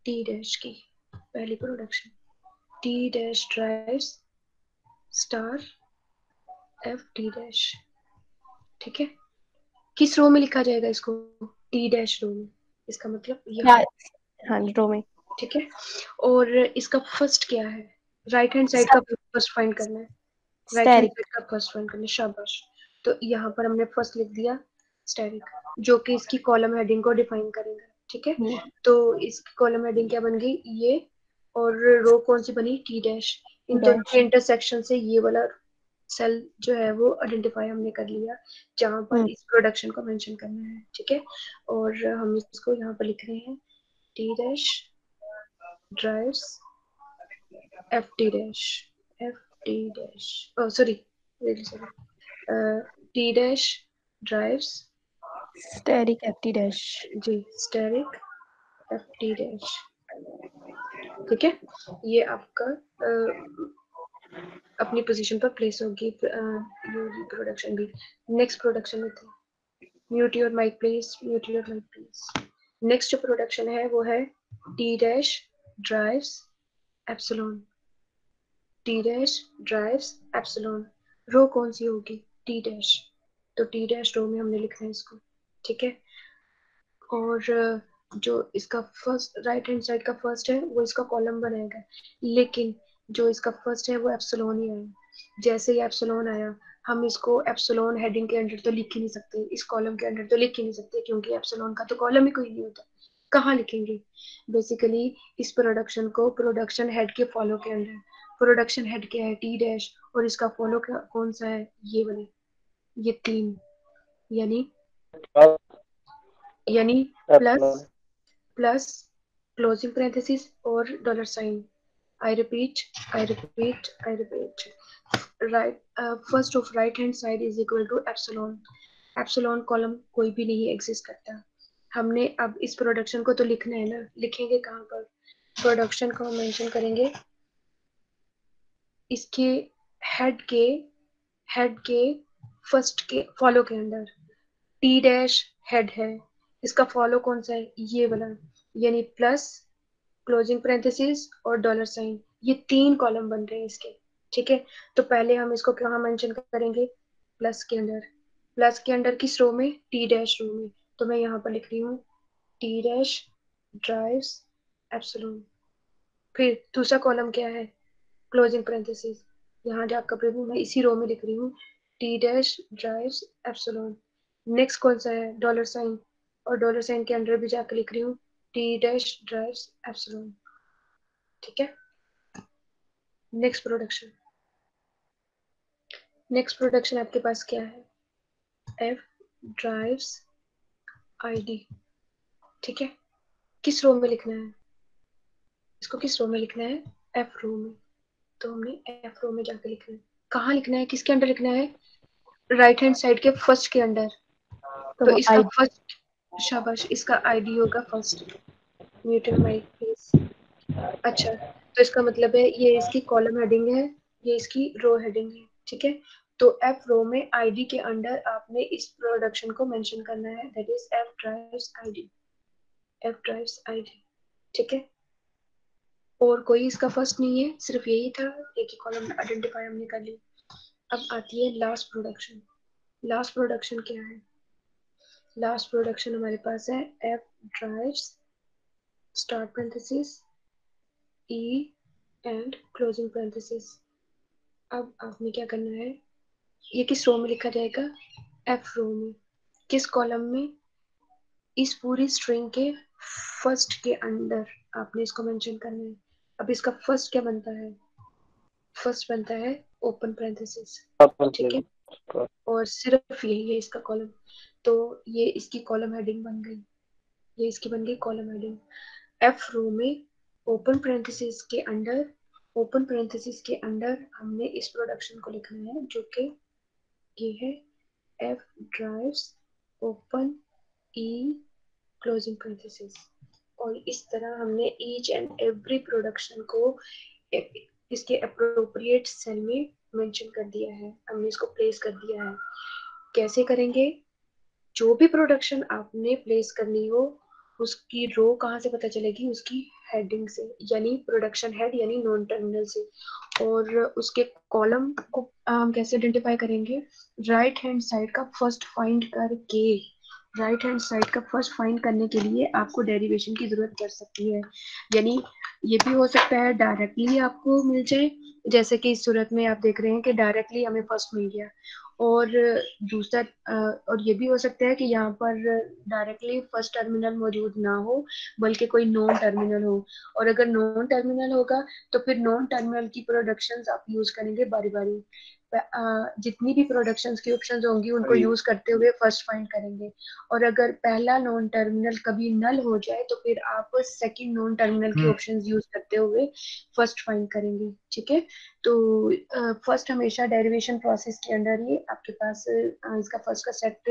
टी डैश की पहली production, T dash drives star F T dash, ठीक है। किस रो में लिखा जाएगा इसको, टी डैश रो में, इसका मतलब यहाँ, हाँ रो में, ठीक है। और इसका फर्स्ट क्या है, राइट हैंड साइड का फर्स्ट फाइंड करना है, राइट हैंड साइड का फर्स्ट फाइंड करना है, शाबाश। तो यहाँ पर हमने फर्स्ट लिख दिया स्टैटिक, जो कि इसकी कॉलम हेडिंग को डिफाइन करेगा, ठीक है। तो इसकी कॉलम हेडिंग क्या बन गई, ये, और रो कौन सी बनी, टी डैश। इन दोनों के इंटरसेक्शन से ये वाला सेल जो है वो आइडेंटिफाई हमने कर लिया, जहां पर इस प्रोडक्शन को मेंशन करना है, ठीक है। और हम इसको यहाँ पर लिख रहे हैं, T dash drives F T dash, sorry, T dash drives static F T dash, जी, स्टैटिक एफ टी डैश, ठीक है। ये आपका अपनी पोजीशन पर प्लेस होगी प्रोडक्शन भी। नेक्स्ट प्रोडक्शन में थी, mute your mic please, mute your mic please. Next जो प्रोडक्शन है वो है T dash drives epsilon, T dash drives epsilon. Row कौन सी होगी, टी डैश, तो टी डैश रो में हमने लिखना है इसको, ठीक है। और जो इसका फर्स्ट राइट हैंड साइड का फर्स्ट है वो इसका कॉलम बनाएगा, लेकिन जो इसका फर्स्ट है वो एप्सिलॉन ही आया। जैसे ही एप्सिलॉन आया, हम इसको एप्सिलॉन हेडिंग के अंडर तो लिख ही नहीं सकते, इस कॉलम के अंडर तो लिख ही नहीं सकते, क्योंकि एप्सिलॉन का तो कॉलम ही कोई नहीं होता। कहाँ लिखेंगे, बेसिकली इस प्रोडक्शन को प्रोडक्शन हेड के फॉलो के अंडर, प्रोडक्शन हेड क्या है, टी डैश, और इसका फॉलो कौन सा है, ये वाले, ये तीन, यानी प्लस क्लोजिंग पैरेंथेसिस और dollar sign. I repeat, right, first of right hand side is equal to epsilon. Epsilon column कोई भी नहीं एग्जिस्ट करता। हमने अब इस प्रोडक्शन को तो लिखना है ना, लिखेंगे कहाँ पर, प्रोडक्शन को हम मेंशन करेंगे इसके हेड के फर्स्ट के फॉलो के अंदर। टी डैश हेड है, इसका फॉलो कौन सा है, ये वाला, यानी प्लस क्लोजिंग पैरेंथेसिस और डॉलर साइन, ये तीन कॉलम बन रहे हैं इसके, ठीक है। तो पहले हम इसको कहाँ मेंशन करेंगे, प्लस के अंदर, प्लस के अंदर किस रो में, टी डैश रो में। तो मैं यहाँ पर लिख रही हूँ टी डैश ड्राइव्स एप्सिलॉन। फिर दूसरा कॉलम क्या है, क्लोजिंग पैरेंथेसिस, यहाँ जाकर फिर मैं इसी रो में लिख रही हूँ T dash drives epsilon. Next कौन सा है, डॉलर साइन, और डॉलर साइन के अंदर भी जाकर लिख रही हूँ टी डैश ड्राइव्स एप्सिलॉन, ठीक है। नेक्स्ट प्रोडक्शन आपके पास क्या है, एफ ड्राइव्स आईडी, ठीक है। किस रो में लिखना है इसको, किस रो में लिखना है, एफ रो में। तो हमने एफ रो में जाकर लिखना है, कहाँ लिखना है, किसके अंडर लिखना है, राइट हैंड साइड के फर्स्ट के अंडर। तो इसका फर्स्ट, शाबाश, इसका आईडी होगा first. Mute your mic please. अच्छा, तो इसका मतलब है ये इसकी कॉलम हेडिंग है, ये इसकी रो हेडिंग है, ठीक है। तो एफ रो में आईडी के अंडर आपने इस प्रोडक्शन को मेंशन करना है, that is F drives ID, F drives ID, ठीक है। और कोई इसका फर्स्ट नहीं है, सिर्फ यही था, एक ही कॉलम आइडेंटिफाई हमने कर ली। अब आती है लास्ट प्रोडक्शन। लास्ट प्रोडक्शन क्या है, लास्ट प्रोडक्शन हमारे पास है F drives start parenthesis E and closing parenthesis, अब आपने क्या करना है, ये किस रो में लिखा जाएगा, एफ रो में, किस कॉलम में, इस पूरी स्ट्रिंग के फर्स्ट के अंदर आपने इसको मेंशन करना है। अब इसका फर्स्ट क्या बनता है, फर्स्ट बनता है ओपन पैरेंथेसिस, ठीक है, और सिर्फ यही है इसका कॉलम, तो ये इसकी कॉलम हेडिंग बन गई, ये इसकी बन गई कॉलम हेडिंग। एफ रो में ओपन पैरेंथेसिस के अंदर, ओपन पैरेंथेसिस के अंदर हमने इस प्रोडक्शन को लिखना है जो कि ये है, एफ ड्राइव्स ओपन ई क्लोजिंग पैरेंथेसिस। और इस तरह हमने ईच एंड एवरी प्रोडक्शन को इसके अप्रोप्रिएट सेल में मेंशन कर दिया है, हमने इसको प्लेस कर दिया है। कैसे करेंगे, जो भी प्रोडक्शन आपने प्लेस करनी हो उसकी रो कहाँ से पता चलेगी, उसकी हेडिंग से, यानी प्रोडक्शन हेड यानी नॉन टर्मिनल से। और उसके कॉलम को हम कैसे आइडेंटिफाई करेंगे, राइट हैंड साइड का फर्स्ट फाइंड करके, राइट हैंड साइड का फर्स्ट फाइंड करने के लिए आपको डेरिवेशन की जरूरत पड़ सकती है, यानी ये भी हो सकता है डायरेक्टली आपको मिल जाए, जैसे कि इस सूरत में आप देख रहे हैं कि डायरेक्टली हमें फर्स्ट मिल गया, और दूसरा और ये भी हो सकता है कि यहाँ पर डायरेक्टली फर्स्ट टर्मिनल मौजूद ना हो बल्कि कोई नॉन टर्मिनल हो, और अगर नॉन टर्मिनल होगा तो फिर नॉन टर्मिनल की प्रोडक्शंस आप यूज करेंगे बारी बारी, जितनी भी प्रोडक्शंस की ऑप्शंस होंगी उनको यूज करते हुए फर्स्ट फाइंड करेंगे, और अगर पहला नॉन टर्मिनल कभी नल हो जाए तो फिर आप सेकंड नॉन टर्मिनल की ऑप्शंस यूज करते हुए फर्स्ट फाइंड करेंगे, ठीक है। तो फर्स्ट हमेशा डेरिवेशन प्रोसेस के अंदर ही आपके पास इसका फर्स्ट का सेट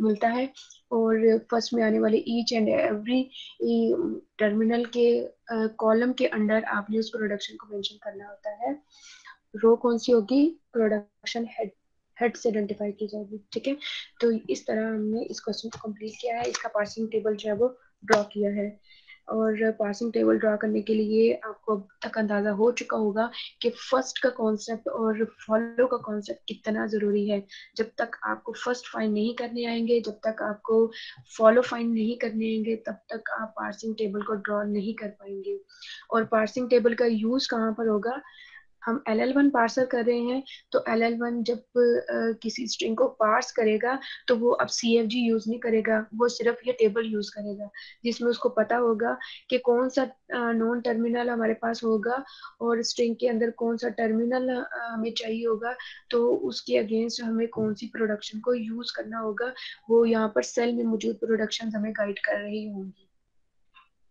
मिलता है, और फर्स्ट में आने वाले ईच एंड एवरी टर्मिनल के कॉलम के अंदर आपने उस प्रोडक्शन को मेंशन करना होता है। रो कौन सी होगी, प्रोडक्शन हेड, हेड से आइडेंटिफाई की जाएगी, ठीक है। तो इस तरह हमने इस क्वेश्चन को कंप्लीट किया है, इसका पार्सिंग टेबल जो है वो ड्रॉ किया है, और पार्सिंग टेबल ड्रॉ करने के लिए आपको अब तक अंदाजा हो चुका होगा कि फर्स्ट का कॉन्सेप्ट और फॉलो का कॉन्सेप्ट कितना जरूरी है। जब तक आपको फर्स्ट फाइंड नहीं करने आएंगे, जब तक आपको फॉलो फाइंड नहीं करने आएंगे, तब तक आप पार्सिंग टेबल को ड्रॉ नहीं कर पाएंगे। और पार्सिंग टेबल का यूज कहाँ पर होगा, हम LL1 पार्सर कर रहे हैं, तो LL1 जब किसी स्ट्रिंग को पार्स करेगा तो वो अब CFG यूज नहीं करेगा, वो सिर्फ ये टेबल यूज करेगा, जिसमें उसको पता होगा कि कौन सा नॉन टर्मिनल हमारे पास होगा और स्ट्रिंग के अंदर कौन सा टर्मिनल हमें चाहिए होगा, तो उसके अगेंस्ट हमें कौन सी प्रोडक्शन को यूज करना होगा, वो यहाँ पर सेल में मौजूद प्रोडक्शन हमें गाइड कर रही होंगी,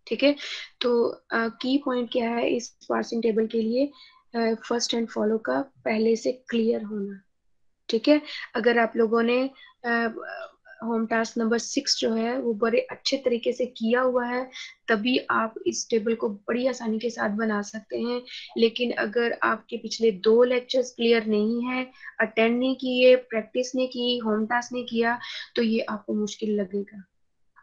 ठीक है। तो की पॉइंट क्या है इस पार्सिंग टेबल के लिए, फर्स्ट एंड फॉलो का पहले से क्लियर होना, ठीक है। अगर आप लोगों ने होम टास्क नंबर 6 जो है वो बड़े अच्छे तरीके से किया हुआ है, तभी आप इस टेबल को बड़ी आसानी के साथ बना सकते हैं। लेकिन अगर आपके पिछले 2 लेक्चर्स क्लियर नहीं है, अटेंड नहीं किए, प्रैक्टिस नहीं की, होम टास्क नहीं किया, तो ये आपको मुश्किल लगेगा,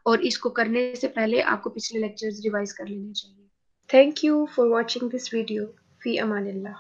और इसको करने से पहले आपको पिछले लेक्चर्स रिवाइज कर लेने चाहिए। Thank you for watching this video. फी अमानिल्लाह।